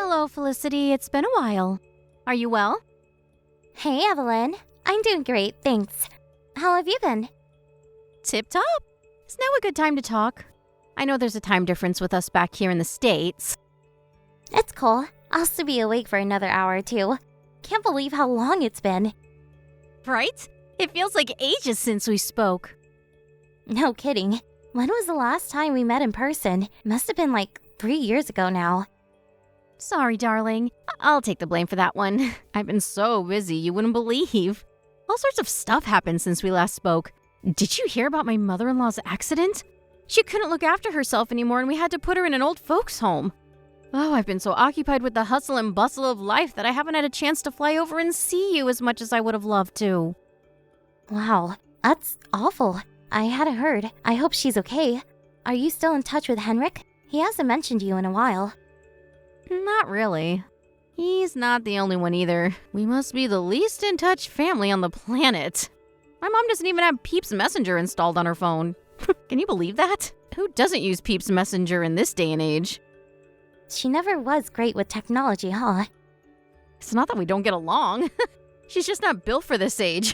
Hello, Felicity. It's been a while. Are you well? Hey, Evelyn. I'm doing great, thanks. How have you been? Tip-top. Is now a good time to talk? I know there's a time difference with us back here in the States. It's cool. I'll still be awake for another hour or two. Can't believe how long it's been. Right? It feels like ages since we spoke. No kidding. When was the last time we met in person? Must have been like 3 years ago now. Sorry, darling. I'll take the blame for that one. I've been so busy you wouldn't believe. All sorts of stuff happened since we last spoke. Did you hear about my mother-in-law's accident? She couldn't look after herself anymore and we had to put her in an old folks' home. Oh, I've been so occupied with the hustle and bustle of life that I haven't had a chance to fly over and see you as much as I would have loved to. Wow, that's awful. I hadn't heard. I hope she's okay. Are you still in touch with Henrik? He hasn't mentioned you in a while. Not really. He's not the only one either. We must be the least in touch family on the planet. My mom doesn't even have Peep's Messenger installed on her phone. Can you believe that? Who doesn't use Peep's Messenger in this day and age? She never was great with technology, huh? It's not that we don't get along. She's just not built for this age.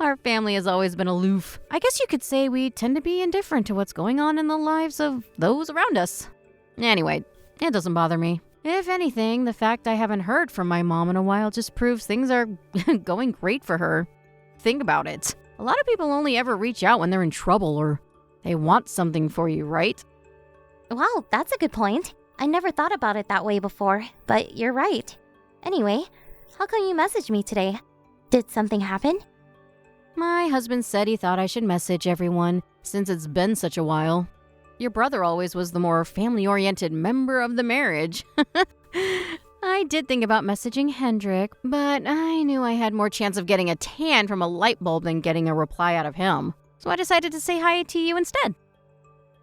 Our family has always been aloof. I guess you could say we tend to be indifferent to what's going on in the lives of those around us. Anyway, it doesn't bother me. If anything, the fact I haven't heard from my mom in a while just proves things are going great for her. Think about it. A lot of people only ever reach out when they're in trouble or they want something for you, right? Wow, that's a good point. I never thought about it that way before, but you're right. Anyway, how come you messaged me today? Did something happen? My husband said he thought I should message everyone since it's been such a while. Your brother always was the more family-oriented member of the marriage. I did think about messaging Hendrik, but I knew I had more chance of getting a tan from a light bulb than getting a reply out of him. So I decided to say hi to you instead.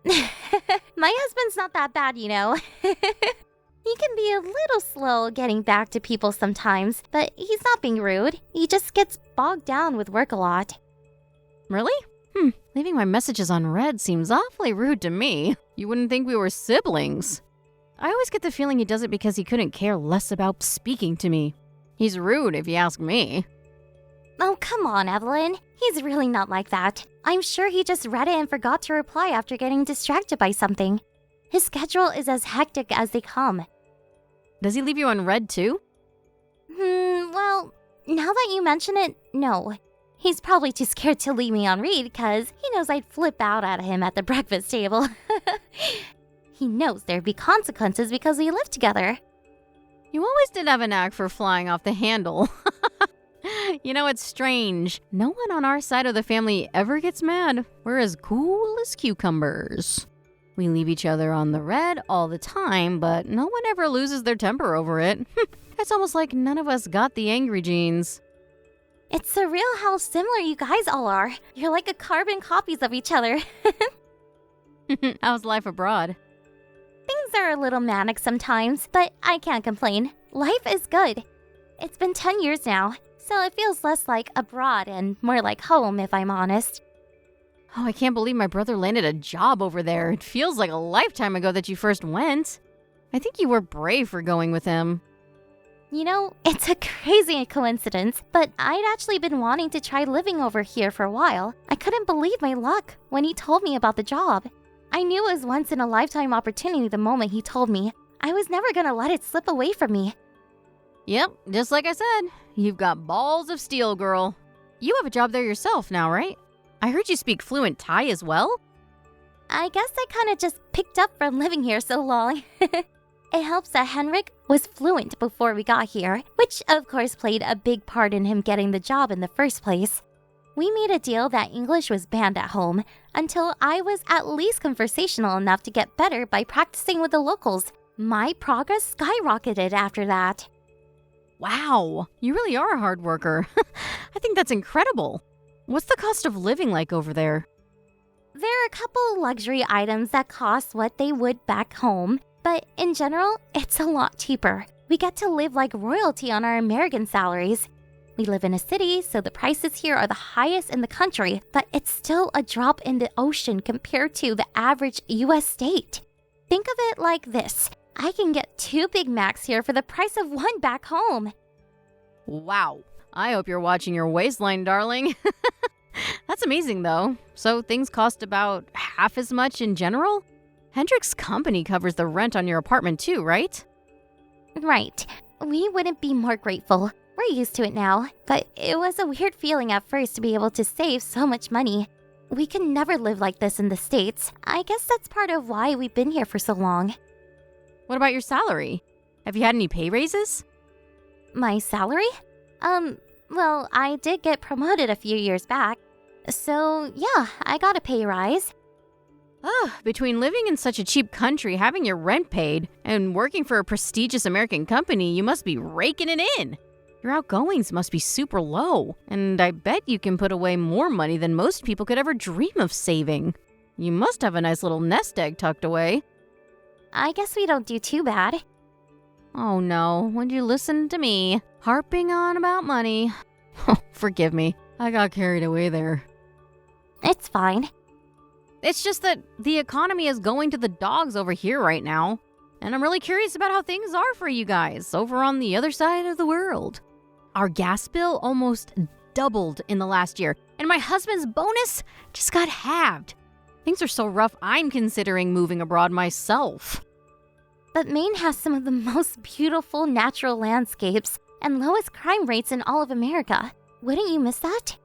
My husband's not that bad, you know. He can be a little slow getting back to people sometimes, but he's not being rude. He just gets bogged down with work a lot. Really? Leaving my messages unread seems awfully rude to me. You wouldn't think we were siblings. I always get the feeling he does it because he couldn't care less about speaking to me. He's rude if you ask me. Oh, come on, Evelyn. He's really not like that. I'm sure he just read it and forgot to reply after getting distracted by something. His schedule is as hectic as they come. Does he leave you unread too? Well, now that you mention it, no. He's probably too scared to leave me on read because he knows I'd flip out at him at the breakfast table. He knows there'd be consequences because we live together. You always did have a knack for flying off the handle. You know, it's strange. No one on our side of the family ever gets mad. We're as cool as cucumbers. We leave each other on the red all the time, but no one ever loses their temper over it. It's almost like none of us got the angry genes. It's surreal how similar you guys all are. You're like a carbon copies of each other. How's life abroad? Things are a little manic sometimes, but I can't complain. Life is good. It's been 10 years now, so it feels less like abroad and more like home, if I'm honest. Oh, I can't believe my brother landed a job over there. It feels like a lifetime ago that you first went. I think you were brave for going with him. You know, it's a crazy coincidence, but I'd actually been wanting to try living over here for a while. I couldn't believe my luck when he told me about the job. I knew it was once in a lifetime opportunity the moment he told me. I was never gonna let it slip away from me. Yep, just like I said, you've got balls of steel, girl. You have a job there yourself now, right? I heard you speak fluent Thai as well? I guess I kinda just picked up from living here so long. It helps that Henrik was fluent before we got here, which of course played a big part in him getting the job in the first place. We made a deal that English was banned at home until I was at least conversational enough to get better by practicing with the locals. My progress skyrocketed after that. Wow, you really are a hard worker. I think that's incredible. What's the cost of living like over there? There are a couple luxury items that cost what they would back home, but in general, it's a lot cheaper. We get to live like royalty on our American salaries. We live in a city, so the prices here are the highest in the country, but it's still a drop in the ocean compared to the average US state. Think of it like this. I can get 2 Big Macs here for the price of 1 back home. Wow. I hope you're watching your waistline, darling. That's amazing, though. So things cost about half as much in general? Hendrik's company covers the rent on your apartment too, right? Right. We wouldn't be more grateful. We're used to it now, but it was a weird feeling at first to be able to save so much money. We could never live like this in the States. I guess that's part of why we've been here for so long. What about your salary? Have you had any pay raises? My salary? Well, I did get promoted a few years back. So, yeah, I got a pay rise. Between living in such a cheap country, having your rent paid, and working for a prestigious American company, you must be raking it in. Your outgoings must be super low, and I bet you can put away more money than most people could ever dream of saving. You must have a nice little nest egg tucked away. I guess we don't do too bad. Oh no, would you listen to me? Harping on about money. Forgive me, I got carried away there. It's fine. It's just that the economy is going to the dogs over here right now, and I'm really curious about how things are for you guys over on the other side of the world. Our gas bill almost doubled in the last year, and my husband's bonus just got halved. Things are so rough, I'm considering moving abroad myself. But Maine has some of the most beautiful natural landscapes and lowest crime rates in all of America. Wouldn't you miss that?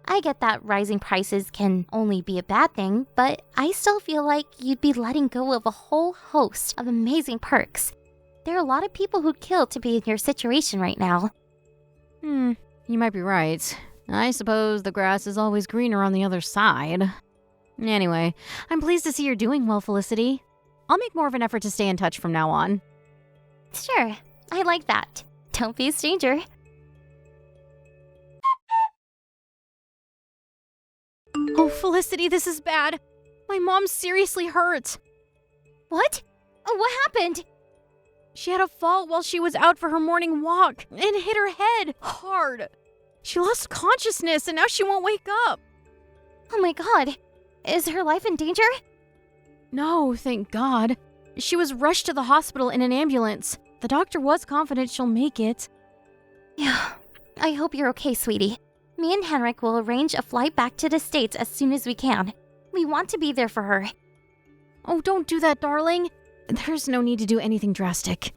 I get that rising prices can only be a bad thing, but I still feel like you'd be letting go of a whole host of amazing perks. There are a lot of people who'd kill to be in your situation right now. You might be right. I suppose the grass is always greener on the other side. Anyway, I'm pleased to see you're doing well, Felicity. I'll make more of an effort to stay in touch from now on. Sure, I like that. Don't be a stranger. Oh, Felicity, this is bad. My mom's seriously hurt. What? What happened? She had a fall while she was out for her morning walk and hit her head hard. She lost consciousness and now she won't wake up. Oh my god. Is her life in danger? No, thank God. She was rushed to the hospital in an ambulance. The doctor was confident she'll make it. Yeah, I hope you're okay, sweetie. Me and Henrik will arrange a flight back to the States as soon as we can. We want to be there for her. Oh, don't do that, darling. There's no need to do anything drastic.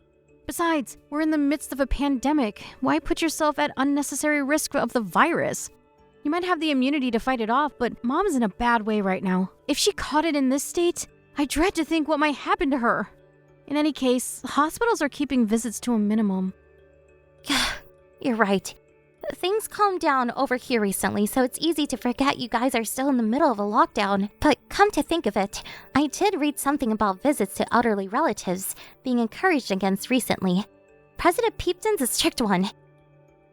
Besides, we're in the midst of a pandemic. Why put yourself at unnecessary risk of the virus? You might have the immunity to fight it off, but Mom's in a bad way right now. If she caught it in this state, I dread to think what might happen to her. In any case, hospitals are keeping visits to a minimum. You're right. Things calmed down over here recently, so it's easy to forget you guys are still in the middle of a lockdown. But come to think of it, I did read something about visits to elderly relatives being encouraged against recently. President Peepton's a strict one.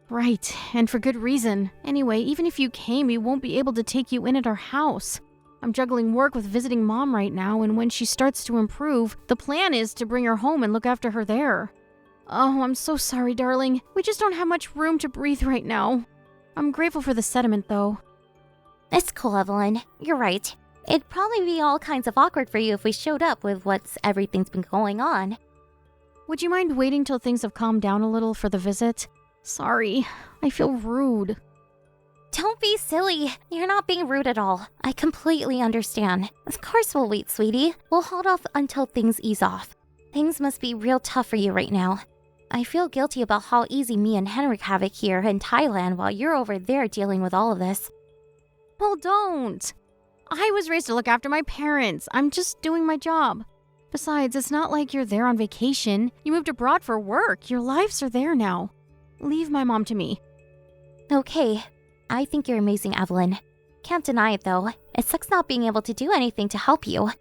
Right, and for good reason. Anyway, even if you came, we won't be able to take you in at our house. I'm juggling work with visiting Mom right now, and when she starts to improve, the plan is to bring her home and look after her there. Oh, I'm so sorry, darling. We just don't have much room to breathe right now. I'm grateful for the sediment, though. It's cool, Evelyn. You're right. It'd probably be all kinds of awkward for you if we showed up with everything's been going on. Would you mind waiting till things have calmed down a little for the visit? Sorry, I feel rude. Don't be silly. You're not being rude at all. I completely understand. Of course we'll wait, sweetie. We'll hold off until things ease off. Things must be real tough for you right now. I feel guilty about how easy me and Henrik have it here in Thailand while you're over there dealing with all of this. Well, don't. I was raised to look after my parents. I'm just doing my job. Besides, it's not like you're there on vacation. You moved abroad for work. Your lives are there now. Leave my mom to me. Okay. I think you're amazing, Evelyn. Can't deny it, though. It sucks not being able to do anything to help you.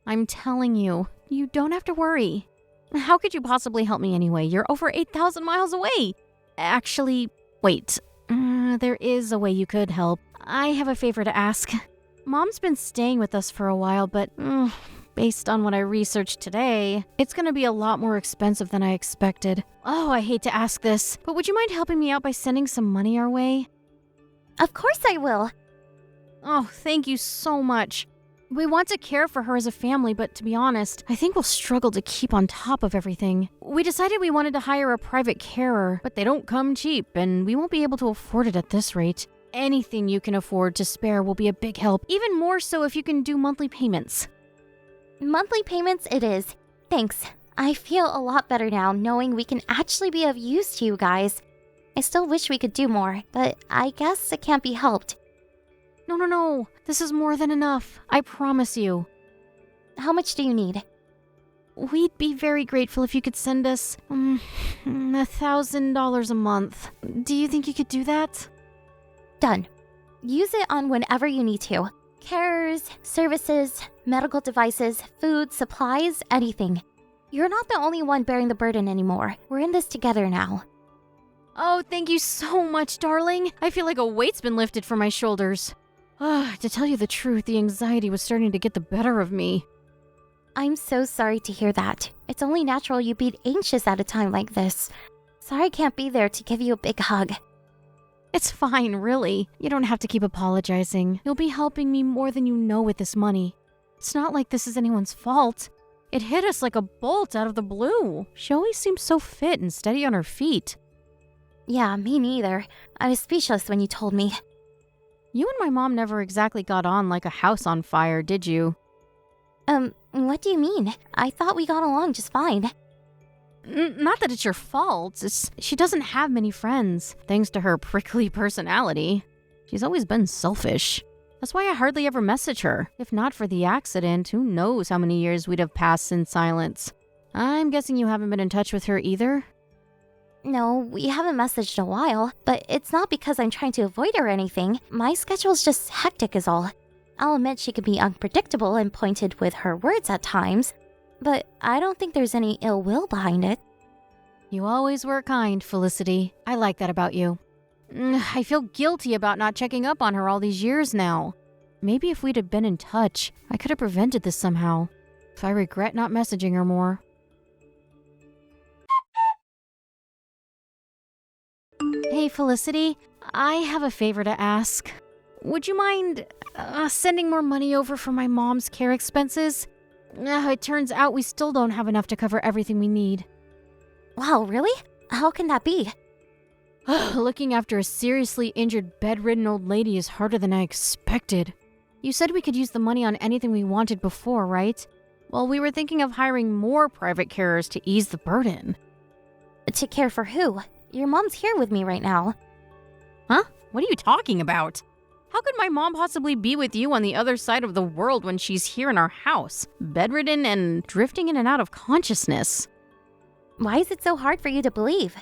I'm telling you, you don't have to worry. How could you possibly help me anyway? You're over 8,000 miles away. Actually, wait. There is a way you could help. I have a favor to ask. Mom's been staying with us for a while, but based on what I researched today, it's going to be a lot more expensive than I expected. Oh, I hate to ask this, but would you mind helping me out by sending some money our way? Of course I will. Oh, thank you so much. We want to care for her as a family, but to be honest, I think we'll struggle to keep on top of everything. We decided we wanted to hire a private carer, but they don't come cheap, and we won't be able to afford it at this rate. Anything you can afford to spare will be a big help, even more so if you can do monthly payments. Monthly payments it is. Thanks. I feel a lot better now knowing we can actually be of use to you guys. I still wish we could do more, but I guess it can't be helped. No. This is more than enough. I promise you. How much do you need? We'd be very grateful if you could send us $1,000 a month. Do you think you could do that? Done. Use it on whenever you need to. Carers, services, medical devices, food, supplies, anything. You're not the only one bearing the burden anymore. We're in this together now. Oh, thank you so much, darling. I feel like a weight's been lifted from my shoulders. To tell you the truth, the anxiety was starting to get the better of me. I'm so sorry to hear that. It's only natural you'd be anxious at a time like this. Sorry I can't be there to give you a big hug. It's fine, really. You don't have to keep apologizing. You'll be helping me more than you know with this money. It's not like this is anyone's fault. It hit us like a bolt out of the blue. She always seems so fit and steady on her feet. Yeah, me neither. I was speechless when you told me. You and my mom never exactly got on like a house on fire, did you? What do you mean? I thought we got along just fine. Not that it's your fault. She doesn't have many friends, thanks to her prickly personality. She's always been selfish. That's why I hardly ever message her. If not for the accident, who knows how many years we'd have passed in silence. I'm guessing you haven't been in touch with her either? No, we haven't messaged in a while, but it's not because I'm trying to avoid her or anything. My schedule's just hectic is all. I'll admit she can be unpredictable and pointed with her words at times, but I don't think there's any ill will behind it. You always were kind, Felicity. I like that about you. I feel guilty about not checking up on her all these years now. Maybe if we'd have been in touch, I could have prevented this somehow. I regret not messaging her more. Hey, Felicity. I have a favor to ask. Would you mind sending more money over for my mom's care expenses? It turns out we still don't have enough to cover everything we need. Wow, really? How can that be? Looking after a seriously injured, bedridden old lady is harder than I expected. You said we could use the money on anything we wanted before, right? Well, we were thinking of hiring more private carers to ease the burden. To care for who? Your mom's here with me right now. Huh? What are you talking about? How could my mom possibly be with you on the other side of the world when she's here in our house, bedridden and drifting in and out of consciousness? Why is it so hard for you to believe?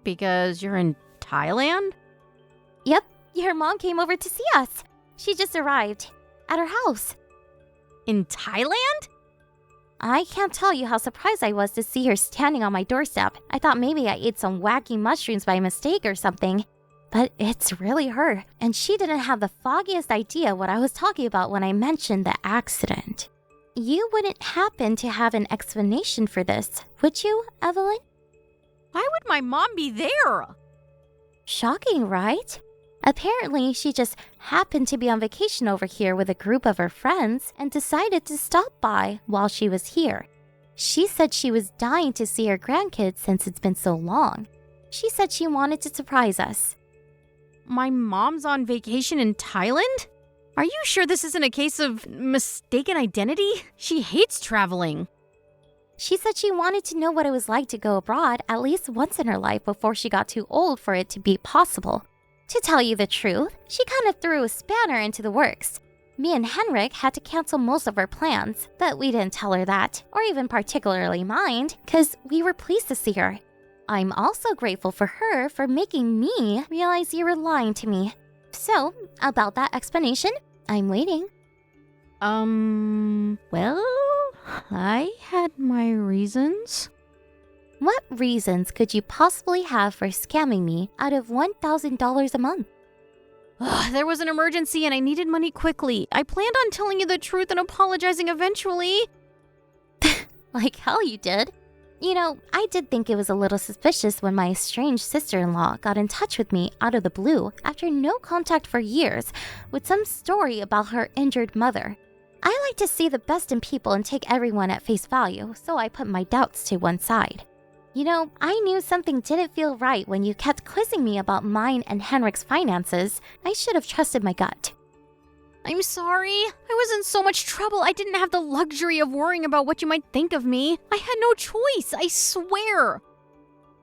Because you're in Thailand? Yep, your mom came over to see us. She just arrived at her house. In Thailand? I can't tell you how surprised I was to see her standing on my doorstep. I thought maybe I ate some wacky mushrooms by mistake or something. But it's really her, and she didn't have the foggiest idea what I was talking about when I mentioned the accident. You wouldn't happen to have an explanation for this, would you, Evelyn? Why would my mom be there? Shocking, right? Apparently, she just happened to be on vacation over here with a group of her friends and decided to stop by while she was here. She said she was dying to see her grandkids since it's been so long. She said she wanted to surprise us. My mom's on vacation in Thailand? Are you sure this isn't a case of mistaken identity? She hates traveling. She said she wanted to know what it was like to go abroad at least once in her life before she got too old for it to be possible. To tell you the truth, she kind of threw a spanner into the works. Me and Henrik had to cancel most of our plans, but we didn't tell her that, or even particularly mind, because we were pleased to see her. I'm also grateful for her for making me realize you were lying to me. So, about that explanation, I'm waiting. Well, I had my reasons. What reasons could you possibly have for scamming me out of $1,000 a month? There was an emergency and I needed money quickly. I planned on telling you the truth and apologizing eventually. Like hell you did. You know, I did think it was a little suspicious when my estranged sister-in-law got in touch with me out of the blue after no contact for years with some story about her injured mother. I like to see the best in people and take everyone at face value, so I put my doubts to one side. You know, I knew something didn't feel right when you kept quizzing me about mine and Henrik's finances. I should have trusted my gut. I'm sorry. I was in so much trouble. I didn't have the luxury of worrying about what you might think of me. I had no choice, I swear.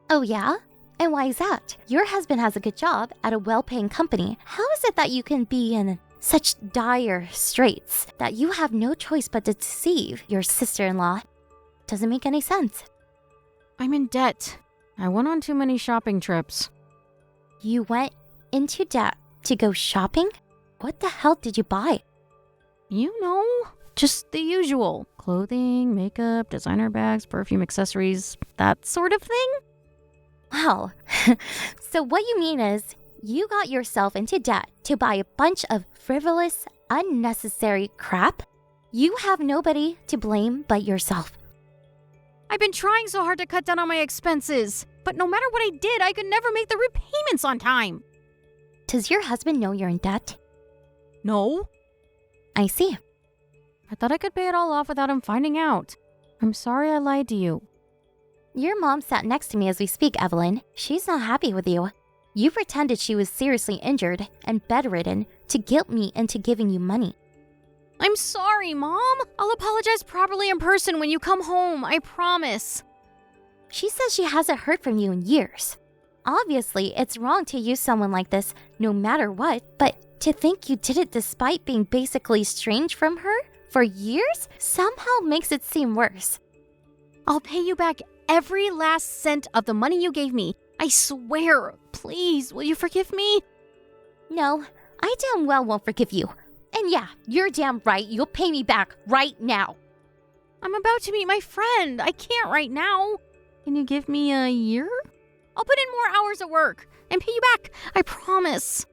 Oh yeah? And why is that? Your husband has a good job at a well-paying company. How is it that you can be in such dire straits that you have no choice but to deceive your sister-in-law? Doesn't make any sense. I'm in debt. I went on too many shopping trips. You went into debt to go shopping? What the hell did you buy? You know, just the usual. Clothing, makeup, designer bags, perfume, accessories, that sort of thing. Wow. So what you mean is, you got yourself into debt to buy a bunch of frivolous, unnecessary crap? You have nobody to blame but yourself. I've been trying so hard to cut down on my expenses, but no matter what I did, I could never make the repayments on time. Does your husband know you're in debt? No. I see. I thought I could pay it all off without him finding out. I'm sorry I lied to you. Your mom sat next to me as we speak, Evelyn. She's not happy with you. You pretended she was seriously injured and bedridden to guilt me into giving you money. I'm sorry, Mom. I'll apologize properly in person when you come home, I promise. She says she hasn't heard from you in years. Obviously, it's wrong to use someone like this no matter what, but to think you did it despite being basically estranged from her for years somehow makes it seem worse. I'll pay you back every last cent of the money you gave me. I swear. Please, will you forgive me? No, I damn well won't forgive you. And yeah, you're damn right, you'll pay me back right now. I'm about to meet my friend. I can't right now. Can you give me a year? I'll put in more hours at work and pay you back. I promise.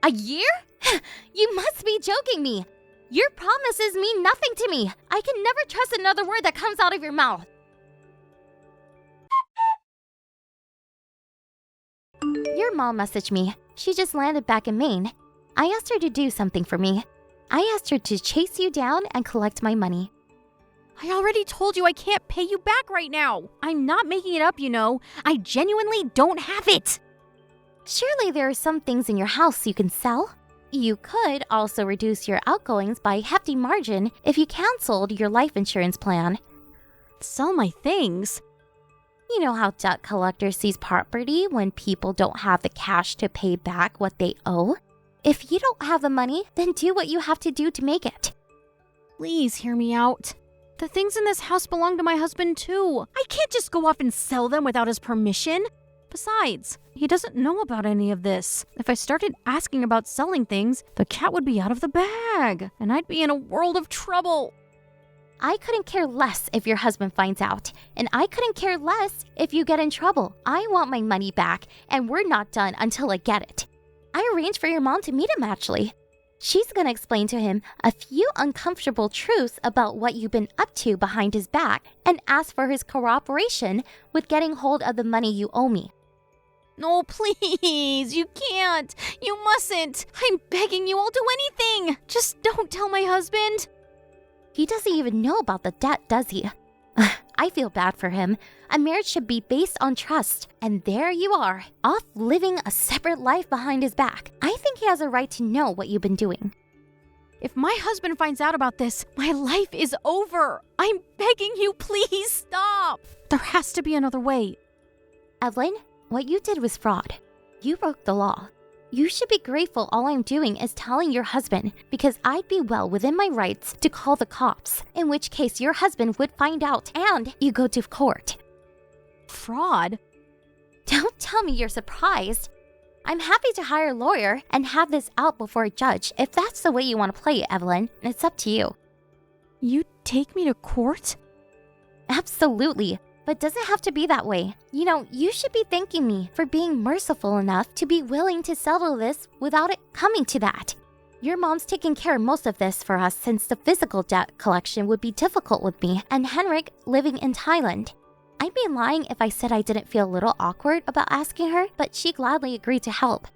A year? You must be joking me. Your promises mean nothing to me. I can never trust another word that comes out of your mouth. Your mom messaged me. She just landed back in Maine. I asked her to do something for me. I asked her to chase you down and collect my money. I already told you I can't pay you back right now. I'm not making it up, you know. I genuinely don't have it. Surely there are some things in your house you can sell. You could also reduce your outgoings by a hefty margin if you canceled your life insurance plan. Sell my things? You know how debt collectors seize property when people don't have the cash to pay back what they owe? If you don't have the money, then do what you have to do to make it. Please hear me out. The things in this house belong to my husband too. I can't just go off and sell them without his permission. Besides, he doesn't know about any of this. If I started asking about selling things, the cat would be out of the bag, and I'd be in a world of trouble. I couldn't care less if your husband finds out, and I couldn't care less if you get in trouble. I want my money back, and we're not done until I get it. I arranged for your mom to meet him, actually. She's gonna explain to him a few uncomfortable truths about what you've been up to behind his back and ask for his cooperation with getting hold of the money you owe me. No, please, you can't. You mustn't. I'm begging you, I'll do anything. Just don't tell my husband. He doesn't even know about the debt, does he? I feel bad for him. A marriage should be based on trust. And there you are, off living a separate life behind his back. I think he has a right to know what you've been doing. If my husband finds out about this, my life is over. I'm begging you, please stop. There has to be another way. Evelyn, what you did was fraud. You broke the law. You should be grateful all I'm doing is telling your husband, because I'd be well within my rights to call the cops, in which case your husband would find out and you go to court. Fraud? Don't tell me you're surprised. I'm happy to hire a lawyer and have this out before a judge if that's the way you want to play it, Evelyn. It's up to you. You take me to court? Absolutely. But doesn't have to be that way. You know, you should be thanking me for being merciful enough to be willing to settle this without it coming to that. Your mom's taking care of most of this for us since the physical debt collection would be difficult with me and Henrik living in Thailand. I'd be lying if I said I didn't feel a little awkward about asking her, but she gladly agreed to help.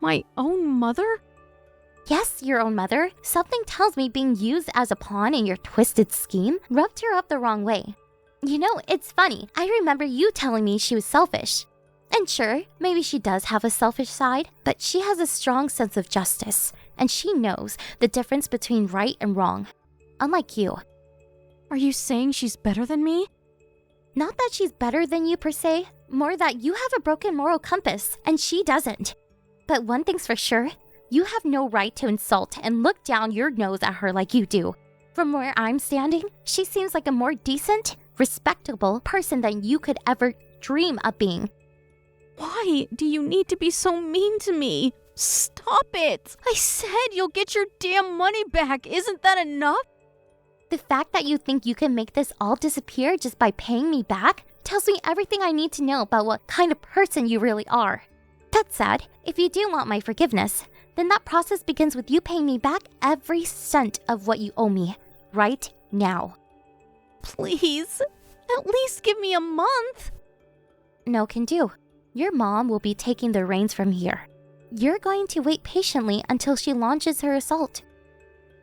My own mother? Yes, your own mother. Something tells me being used as a pawn in your twisted scheme rubbed her up the wrong way. You know, it's funny. I remember you telling me she was selfish. And sure, maybe she does have a selfish side, but she has a strong sense of justice, and she knows the difference between right and wrong. Unlike you. Are you saying she's better than me? Not that she's better than you per se, more that you have a broken moral compass, and she doesn't. But one thing's for sure, you have no right to insult and look down your nose at her like you do. From where I'm standing, she seems like a more decent, respectable person than you could ever dream of being. Why do you need to be so mean to me? Stop it! I said you'll get your damn money back. Isn't that enough? The fact that you think you can make this all disappear just by paying me back tells me everything I need to know about what kind of person you really are. That said, if you do want my forgiveness, then that process begins with you paying me back every cent of what you owe me, right now. Please, at least give me a month. No can do. Your mom will be taking the reins from here. You're going to wait patiently until she launches her assault.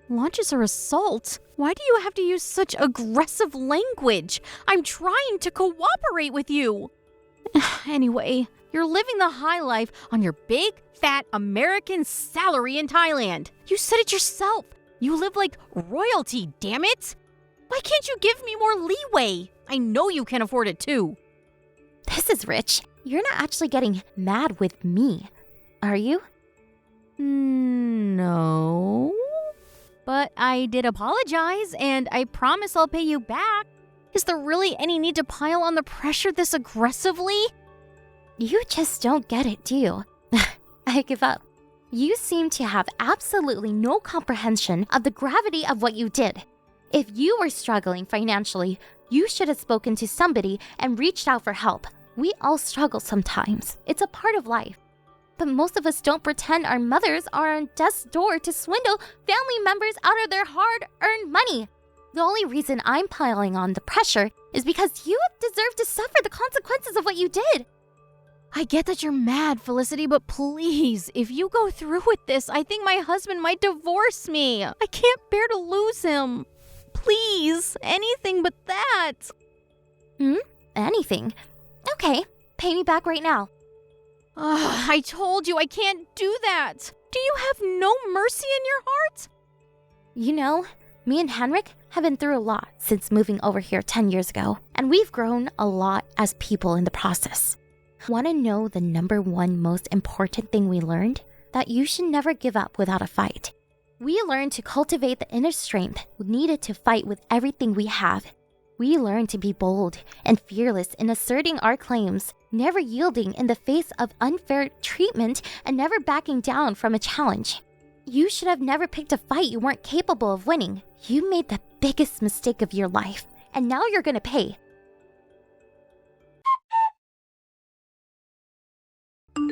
Launches her assault? Why do you have to use such aggressive language? I'm trying to cooperate with you. Anyway, you're living the high life on your big, fat American salary in Thailand. You said it yourself. You live like royalty, damn it. Why can't you give me more leeway? I know you can afford it too. This is rich. You're not actually getting mad with me, are you? No. But I did apologize, and I promise I'll pay you back. Is there really any need to pile on the pressure this aggressively? You just don't get it, do you? I give up. You seem to have absolutely no comprehension of the gravity of what you did. If you were struggling financially, you should have spoken to somebody and reached out for help. We all struggle sometimes. It's a part of life. But most of us don't pretend our mothers are on death's door to swindle family members out of their hard-earned money. The only reason I'm piling on the pressure is because you deserve to suffer the consequences of what you did. I get that you're mad, Felicity, but please, if you go through with this, I think my husband might divorce me. I can't bear to lose him. Please, anything but that. Anything? Okay, pay me back right now. I told you I can't do that. Do you have no mercy in your heart? You know, me and Henrik have been through a lot since moving over here 10 years ago, and we've grown a lot as people in the process. Want to know the number one most important thing we learned? That you should never give up without a fight. We learned to cultivate the inner strength needed to fight with everything we have. We learned to be bold and fearless in asserting our claims, never yielding in the face of unfair treatment and never backing down from a challenge. You should have never picked a fight you weren't capable of winning. You made the biggest mistake of your life, and now you're gonna pay.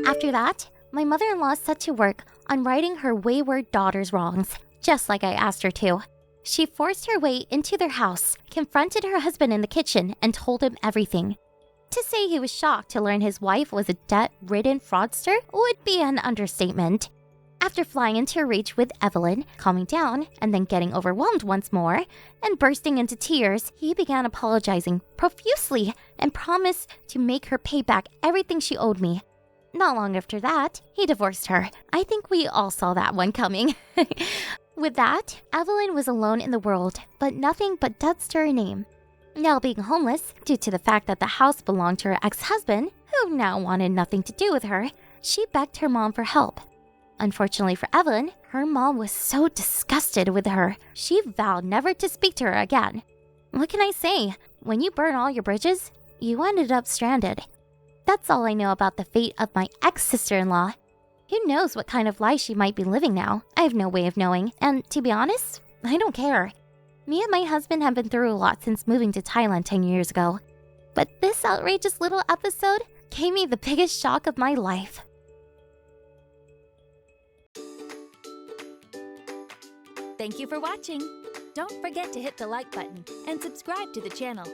After that, my mother-in-law set to work on righting her wayward daughter's wrongs, just like I asked her to. She forced her way into their house, confronted her husband in the kitchen, and told him everything. To say he was shocked to learn his wife was a debt-ridden fraudster would be an understatement. After flying into a rage with Evelyn, calming down, and then getting overwhelmed once more, and bursting into tears, he began apologizing profusely and promised to make her pay back everything she owed me. Not long after that, he divorced her. I think we all saw that one coming. With that, Evelyn was alone in the world, but nothing but debts to her name. Now being homeless, due to the fact that the house belonged to her ex-husband, who now wanted nothing to do with her, she begged her mom for help. Unfortunately for Evelyn, her mom was so disgusted with her, she vowed never to speak to her again. What can I say? When you burn all your bridges, you ended up stranded. That's all I know about the fate of my ex-sister-in-law. Who knows what kind of life she might be living now? I have no way of knowing, and to be honest, I don't care. Me and my husband have been through a lot since moving to Thailand 10 years ago. But this outrageous little episode gave me the biggest shock of my life. Thank you for watching. Don't forget to hit the like button and subscribe to the channel.